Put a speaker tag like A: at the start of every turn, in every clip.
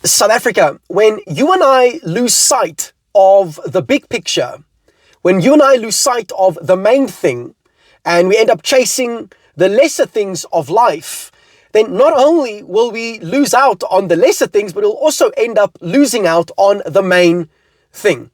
A: South Africa, when you and I lose sight of the big picture, when you and I lose sight of the main thing, and we end up chasing the lesser things of life, then not only will we lose out on the lesser things, but we'll also end up losing out on the main thing.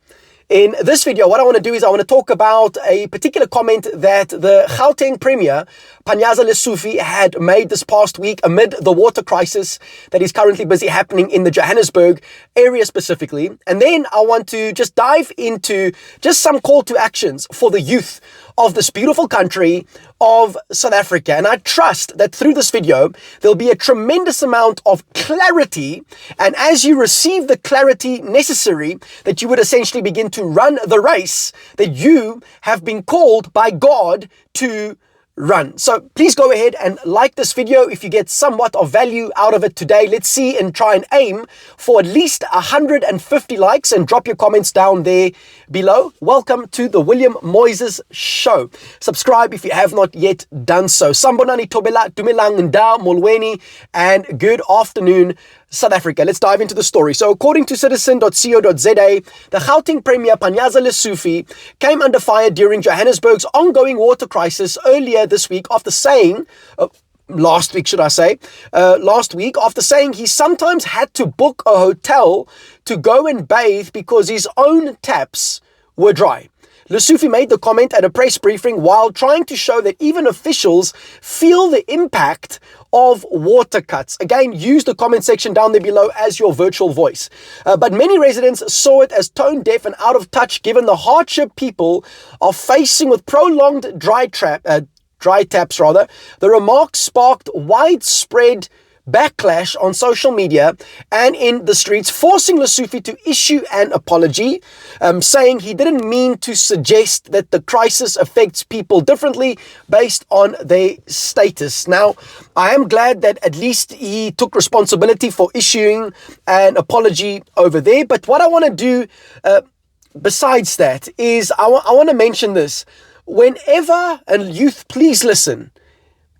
A: In this video, what I want to do is I want to talk about a particular comment that the Gauteng Premier Panyaza Lesufi had made this past week amid the water crisis that is currently busy happening in the Johannesburg area specifically. And then I want to just dive into just some call to actions for the youth of this beautiful country of South Africa. And I trust that through this video, there'll be a tremendous amount of clarity. And as you receive the clarity necessary, that you would essentially begin to run the race that you have been called by God to run. So please go ahead and like this video if you get somewhat of value out of it today. Let's see and try and aim for at least 150 likes, and drop your comments down there below. Welcome to the William Moyses Show. Subscribe if you have not yet done so. Sambonani Tobela, Dumelang Nda Molweni, and good afternoon, South Africa. Let's dive into the story. So according to citizen.co.za, the Gauteng Premier Panyaza Lesufi came under fire during Johannesburg's ongoing water crisis earlier this week after saying, last week after saying he sometimes had to book a hotel to go and bathe because his own taps were dry. Lesufi made the comment at a press briefing while trying to show that even officials feel the impact of water cuts. Again, use the comment section down there below as your virtual voice. But many residents saw it as tone deaf and out of touch given the hardship people are facing with prolonged dry taps. The remarks sparked widespread backlash on social media and in the streets, forcing Lesufi to issue an apology, saying he didn't mean to suggest that the crisis affects people differently based on their status. Now, I am glad that at least he took responsibility for issuing an apology over there. But what I want to do besides that is I want to mention this. Whenever, and youth, please listen.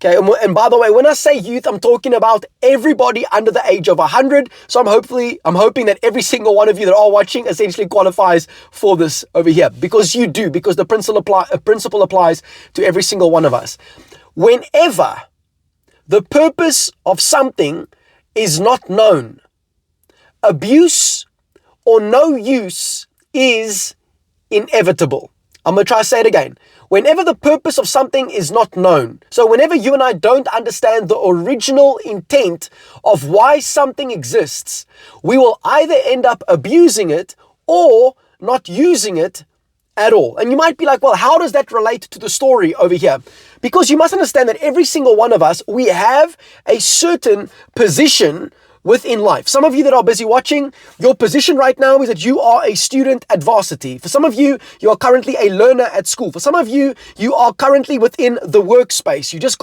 A: Okay, and by the way, when I say youth, I'm talking about everybody under the age of 100. So I'm hoping that every single one of you that are watching essentially qualifies for this over here, because you do, because the principle applies to every single one of us. Whenever the purpose of something is not known, abuse or no use is inevitable. I'm going to try to say it again. Whenever the purpose of something is not known, so whenever you and I don't understand the original intent of why something exists, we will either end up abusing it or not using it at all. And you might be like, well, how does that relate to the story over here? Because you must understand that every single one of us, we have a certain position within life. Some of you that are busy watching, your position right now is that you are a student at varsity. For some of you, you are currently a learner at school. For some of you, you are currently within the workspace. You just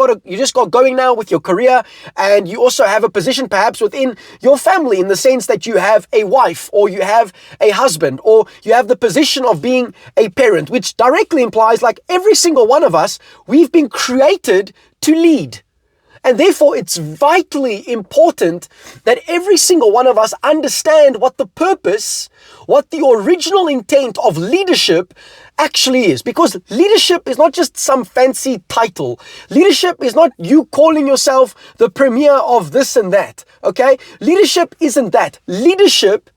A: got going now with your career, and you also have a position perhaps within your family in the sense that you have a wife or you have a husband or you have the position of being a parent, which directly implies like every single one of us, we've been created to lead. And therefore, it's vitally important that every single one of us understand what the purpose, what the original intent of leadership actually is. Because leadership is not just some fancy title. Leadership is not you calling yourself the premier of this and that. Okay? Leadership isn't that. Leadership,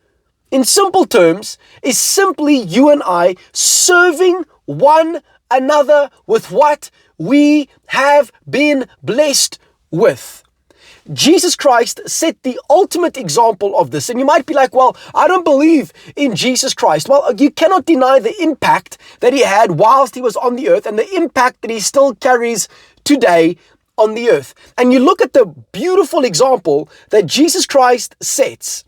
A: in simple terms, is simply you and I serving one another with what we have been blessed with. Jesus Christ set the ultimate example of this. And you might be like, well, I don't believe in Jesus Christ. Well, you cannot deny the impact that he had whilst he was on the earth and the impact that he still carries today on the earth. And you look at the beautiful example that Jesus Christ sets,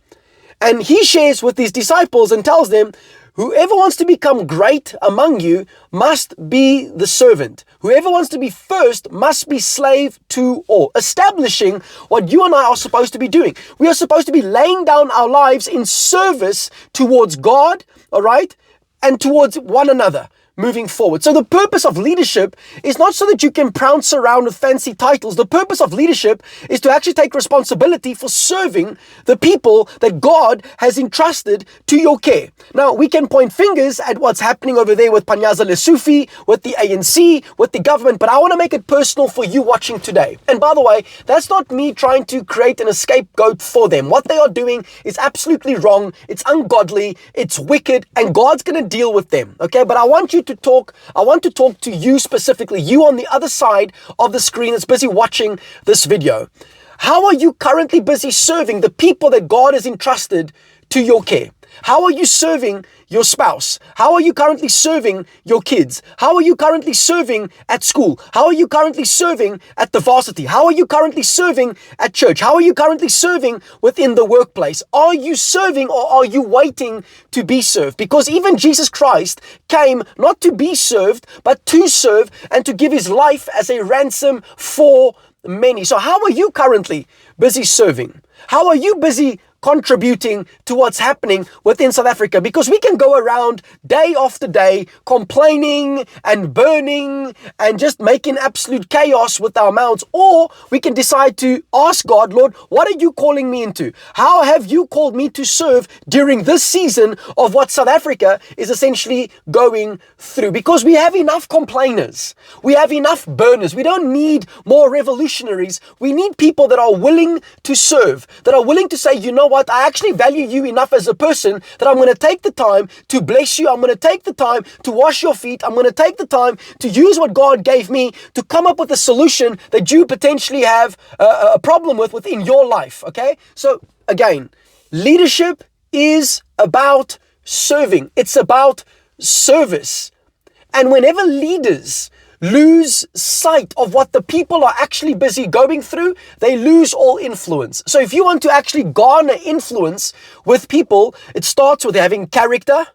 A: and he shares with his disciples and tells them, whoever wants to become great among you must be the servant. Whoever wants to be first must be slave to all. Establishing what you and I are supposed to be doing. We are supposed to be laying down our lives in service towards God, all right, and towards one another. moving forward. So the purpose of leadership is not so that you can prounce around with fancy titles. The purpose of leadership is to actually take responsibility for serving the people that God has entrusted to your care. Now, we can point fingers at what's happening over there with Panyaza Lesufi, with the ANC, with the government, but I want to make it personal for you watching today. And by the way, that's not me trying to create an scapegoat for them. What they are doing is absolutely wrong. It's ungodly. It's wicked, and God's going to deal with them. Okay, but I want to talk to you specifically, you on the other side of the screen that's busy watching this video. How are you currently busy serving the people that God has entrusted to your care? How are you serving your spouse? How are you currently serving your kids? How are you currently serving at school? How are you currently serving at the varsity? How are you currently serving at church? How are you currently serving within the workplace? Are you serving, or are you waiting to be served? Because even Jesus Christ came not to be served, but to serve and to give his life as a ransom for many. So how are you currently busy serving? How are you busy contributing to what's happening within South Africa? Because we can go around day after day complaining and burning and just making absolute chaos with our mouths, or we can decide to ask God, Lord, what are you calling me into? How have you called me to serve during this season of what South Africa is essentially going through? Because we have enough complainers. We have enough burners. We don't need more revolutionaries. We need people that are willing to serve, that are willing to say, you know what, I actually value you enough as a person that I'm going to take the time to bless you. I'm going to take the time to wash your feet. I'm going to take the time to use what God gave me to come up with a solution that you potentially have a problem within your life. Okay. So again, leadership is about serving. It's about service. And whenever leaders lose sight of what the people are actually busy going through, they lose all influence. So if you want to actually garner influence with people, it starts with having character,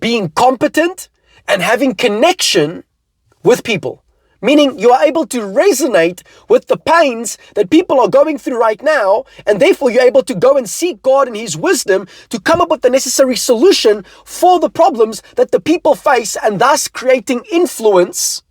A: being competent, and having connection with people. Meaning you are able to resonate with the pains that people are going through right now, and therefore you're able to go and seek God and his wisdom to come up with the necessary solution for the problems that the people face, and thus creating influence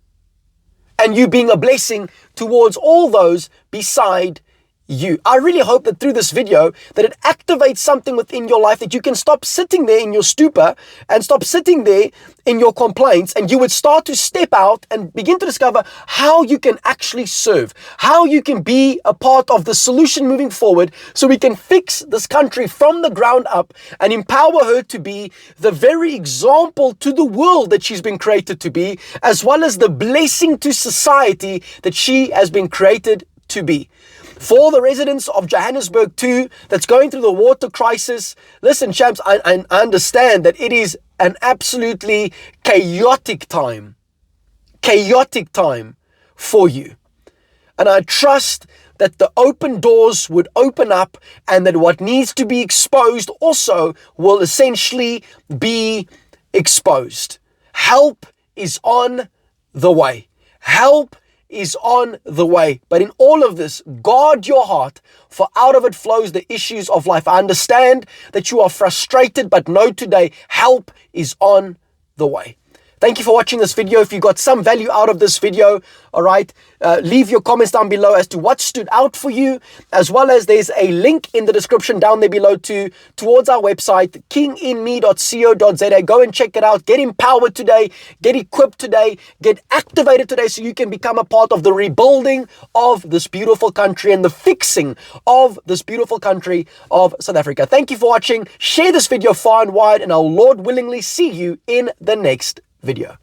A: and you being a blessing towards all those beside you. I really hope that through this video that it activates something within your life, that you can stop sitting there in your stupor and stop sitting there in your complaints, and you would start to step out and begin to discover how you can actually serve, how you can be a part of the solution moving forward, so we can fix this country from the ground up and empower her to be the very example to the world that she's been created to be, as well as the blessing to society that she has been created to be. For the residents of Johannesburg too, that's going through the water crisis, listen, champs, I understand that it is an absolutely chaotic time for you. And I trust that the open doors would open up, and that what needs to be exposed also will essentially be exposed. Help is on the way. Help is on the way. But in all of this, guard your heart, for out of it flows the issues of life. I understand that you are frustrated, but know today, help is on the way. Thank you for watching this video. If you got some value out of this video, all right, leave your comments down below as to what stood out for you, as well as there's a link in the description down there below towards our website, kinginme.co.za. Go and check it out. Get empowered today, get equipped today, get activated today, so you can become a part of the rebuilding of this beautiful country and the fixing of this beautiful country of South Africa. Thank you for watching. Share this video far and wide, and I'll, Lord willingly, see you in the next video.